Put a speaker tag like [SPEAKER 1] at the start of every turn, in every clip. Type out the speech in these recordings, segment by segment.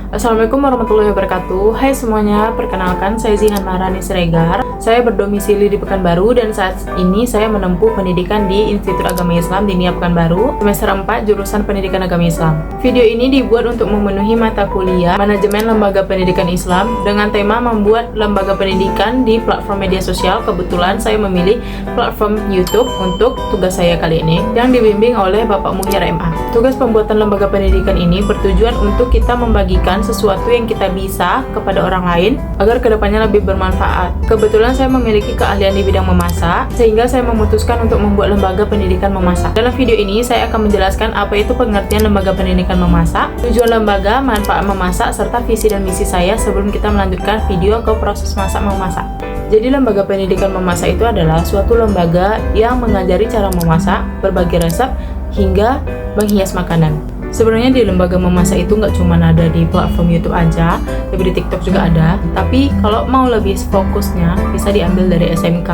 [SPEAKER 1] Assalamualaikum warahmatullahi wabarakatuh. Hai semuanya, perkenalkan saya Zihan Maharani Siregar. Saya berdomisili di Pekanbaru dan saat ini saya menempuh pendidikan di Institut Agama Islam di NIA Pekanbaru, semester 4 jurusan Pendidikan Agama Islam. Video ini dibuat untuk memenuhi mata kuliah Manajemen Lembaga Pendidikan Islam dengan tema membuat lembaga pendidikan di platform media sosial. Kebetulan saya memilih platform YouTube untuk tugas saya kali ini yang dibimbing oleh Bapak Muhyar MA. Tugas pembuatan lembaga pendidikan ini bertujuan untuk kita membagikan sesuatu yang kita bisa kepada orang lain agar kedepannya lebih bermanfaat. Kebetulan saya memiliki keahlian di bidang memasak, sehingga saya memutuskan untuk membuat lembaga pendidikan memasak. Dalam video ini saya akan menjelaskan apa itu pengertian lembaga pendidikan memasak, tujuan lembaga, manfaat memasak, serta visi dan misi saya sebelum kita melanjutkan video ke proses masak memasak. Jadi lembaga pendidikan memasak itu adalah suatu lembaga yang mengajari cara memasak, berbagi resep, hingga menghias makanan. Sebenarnya di lembaga memasak itu nggak cuma ada di platform YouTube aja, tapi di TikTok juga ada. Tapi kalau mau lebih fokusnya bisa diambil dari SMK.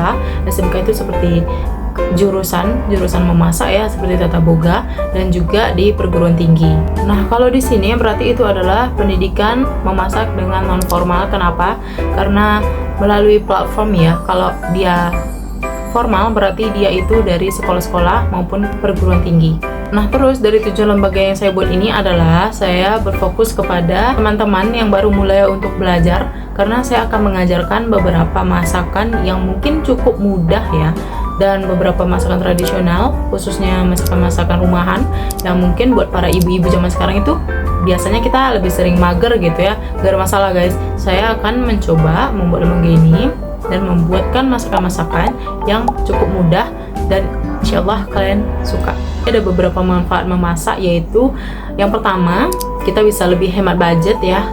[SPEAKER 1] SMK itu seperti jurusan memasak ya, seperti tata boga, dan juga di perguruan tinggi. Nah, kalau di sini berarti itu adalah pendidikan memasak dengan non formal. Kenapa? Karena melalui platform ya. Kalau dia formal berarti dia itu dari sekolah-sekolah maupun perguruan tinggi. Nah, terus dari tujuan lembaga yang saya buat ini adalah saya berfokus kepada teman-teman yang baru mulai untuk belajar, karena saya akan mengajarkan beberapa masakan yang mungkin cukup mudah ya, dan beberapa masakan tradisional, khususnya masakan-masakan rumahan yang mungkin buat para ibu-ibu zaman sekarang itu biasanya kita lebih sering mager gitu ya. Gak ada masalah guys, saya akan mencoba membuat lembaga ini dan membuatkan masakan-masakan yang cukup mudah dan insyaallah kalian suka. Ada beberapa manfaat memasak, yaitu yang pertama, kita bisa lebih hemat budget ya.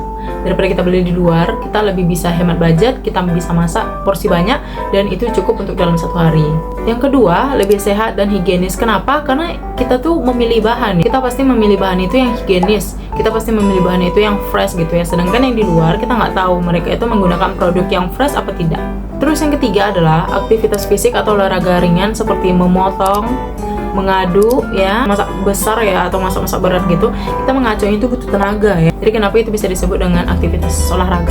[SPEAKER 1] Daripada kita beli di luar, kita lebih bisa hemat budget, kita bisa masak porsi banyak dan itu cukup untuk dalam satu hari. Yang kedua, lebih sehat dan higienis. Kenapa? Karena kita tuh memilih bahan. Kita pasti memilih bahan itu yang higienis. Kita pasti memilih bahan itu yang fresh gitu ya. Sedangkan yang di luar kita nggak tahu mereka itu menggunakan produk yang fresh apa tidak. Terus yang ketiga adalah aktivitas fisik atau olahraga ringan seperti memotong, mengadu ya, masak besar ya atau masak-masak berat gitu. Kita mengacaunya itu butuh tenaga ya. Jadi kenapa itu bisa disebut dengan aktivitas olahraga.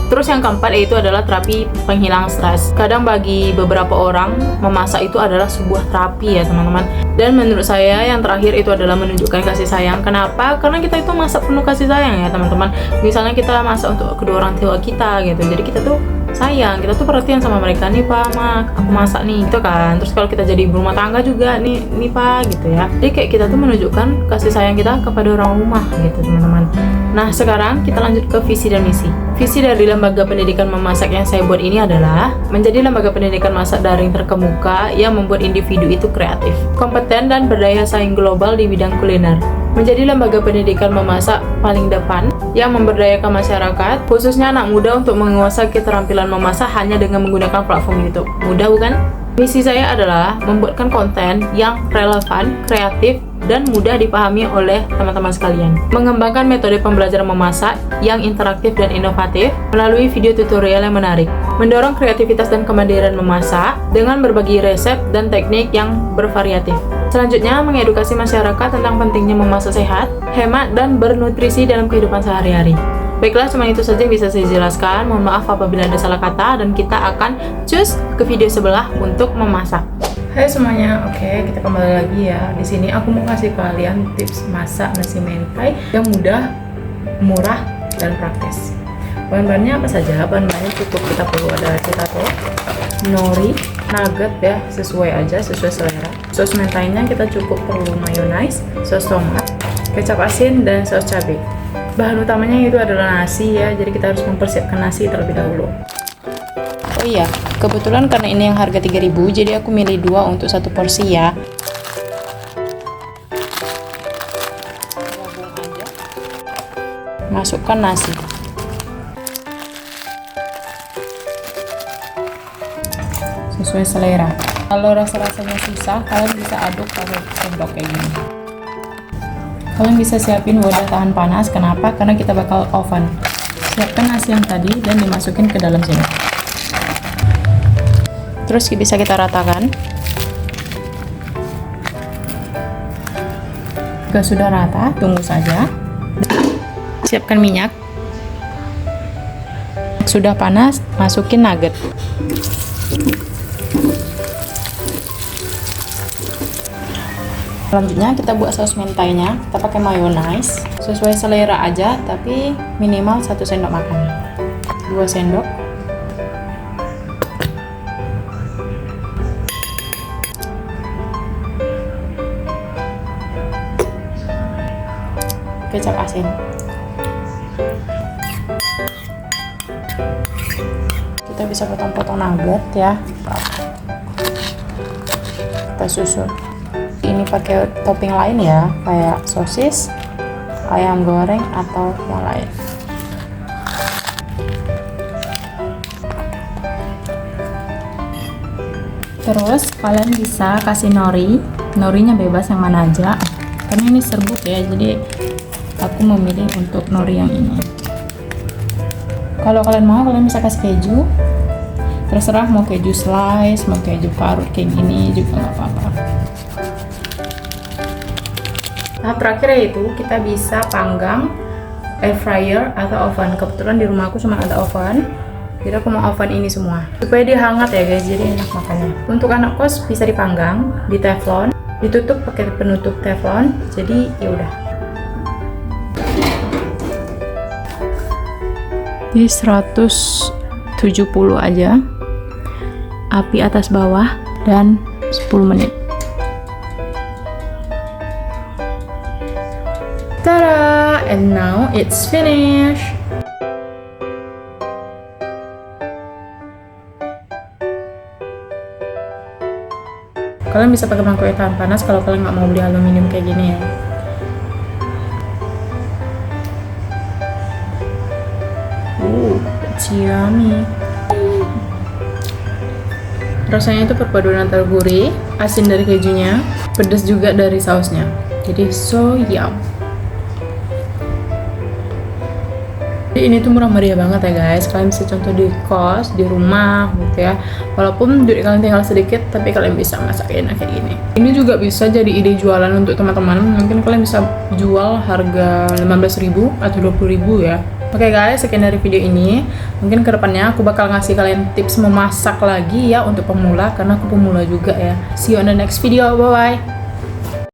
[SPEAKER 1] Terus yang keempat yaitu adalah terapi penghilang stres. Kadang bagi beberapa orang memasak itu adalah sebuah terapi ya teman-teman. Dan menurut saya yang terakhir itu adalah menunjukkan kasih sayang. Kenapa? Karena kita itu masak penuh kasih sayang ya teman-teman. Misalnya kita masak untuk kedua orang tua kita gitu. Jadi kita tuh sayang, kita tuh perhatian sama mereka. Nih pak, mak, aku masak nih gitu kan. Terus kalau kita jadi ibu rumah tangga juga nih pak gitu ya. Jadi kayak kita tuh menunjukkan kasih sayang kita kepada orang rumah gitu teman-teman. Nah sekarang kita lanjut ke visi dan misi. Visi dari lembaga pendidikan memasak yang saya buat ini adalah menjadi lembaga pendidikan masak daring terkemuka yang membuat individu itu kreatif, kompeten dan berdaya saing global di bidang kuliner. Menjadi lembaga pendidikan memasak paling depan yang memberdayakan masyarakat, khususnya anak muda untuk menguasai keterampilan memasak hanya dengan menggunakan platform YouTube. Mudah bukan? Misi saya adalah membuatkan konten yang relevan, kreatif, dan mudah dipahami oleh teman-teman sekalian. Mengembangkan metode pembelajaran memasak yang interaktif dan inovatif melalui video tutorial yang menarik. Mendorong kreativitas dan kemandirian memasak dengan berbagi resep dan teknik yang bervariatif. Selanjutnya, mengedukasi masyarakat tentang pentingnya memasak sehat, hemat, dan bernutrisi dalam kehidupan sehari-hari. Baiklah, cuma itu saja yang bisa saya jelaskan. Mohon maaf apabila ada salah kata, dan kita akan cus ke video sebelah untuk memasak. Hai semuanya, oke, kita kembali lagi ya. Di sini aku mau kasih kalian tips masak nasi mentai yang mudah, murah, dan praktis. Bahan-bahannya apa saja? Bahan-bahannya cukup kita perlu ada potato, nori, nugget ya, sesuai aja, sesuai selera. Saus mentainya kita cukup perlu mayonnaise, saus tomat, kecap asin, dan saus cabai. Bahan utamanya itu adalah nasi ya, jadi kita harus mempersiapkan nasi terlebih dahulu. Oh iya, kebetulan karena ini yang harga 3.000, jadi aku milih 2 untuk satu porsi ya. Masukkan nasi. Sesuai selera. Kalau rasa-rasanya susah, kalian bisa aduk pakai sendok kayak gini. Kalian bisa siapin wadah tahan panas. Kenapa? Karena kita bakal oven. Siapkan nasi yang tadi dan dimasukin ke dalam sini. Terus bisa kita ratakan. Jika sudah rata, tunggu saja. Siapkan minyak. Sudah panas, masukin nugget. Selanjutnya kita buat saus mentainya. Kita pakai mayonnaise sesuai selera aja, tapi minimal 1 sendok makan. 2 sendok. Kecap asin. Kita bisa potong-potong nugget ya. Kita susun. Ini pakai topping lain ya, kayak sosis, ayam goreng atau yang lain. Terus kalian bisa kasih norinya bebas yang mana aja. Karena ini serbuk ya, jadi aku memilih untuk nori yang ini. Kalau kalian mau, kalian bisa kasih keju. Terserah mau keju slice, mau keju parut kayak gini juga nggak apa-apa. Tahap terakhir yaitu kita bisa panggang air fryer atau oven. Kebetulan di rumah aku cuma ada oven, jadi aku mau oven ini semua supaya dia hangat ya guys, jadi enak makannya. Untuk anak kos bisa dipanggang di teflon, ditutup pakai penutup teflon, jadi ya udah. Di 170 aja, api atas bawah, dan 10 menit. Tada! And now it's finished. Kalian bisa pakai mangkok yang tahan panas kalau kalian nggak mau beli aluminium kayak gini ya. It's yummy. Rasanya itu perpaduan antara gurih, asin dari kejunya, pedas juga dari sausnya. Jadi so yum. Ini tuh murah meriah banget ya guys. Kalian bisa contoh di kos, di rumah gitu ya. Walaupun duit kalian tinggal sedikit, tapi kalian bisa masak enak kayak gini. Ini juga bisa jadi ide jualan untuk teman-teman. Mungkin kalian bisa jual harga 15.000 atau 20.000 ya. Oke guys, sekian dari video ini. Mungkin kedepannya aku bakal ngasih kalian tips memasak lagi ya untuk pemula, karena aku pemula juga ya. See you on the next video, bye bye.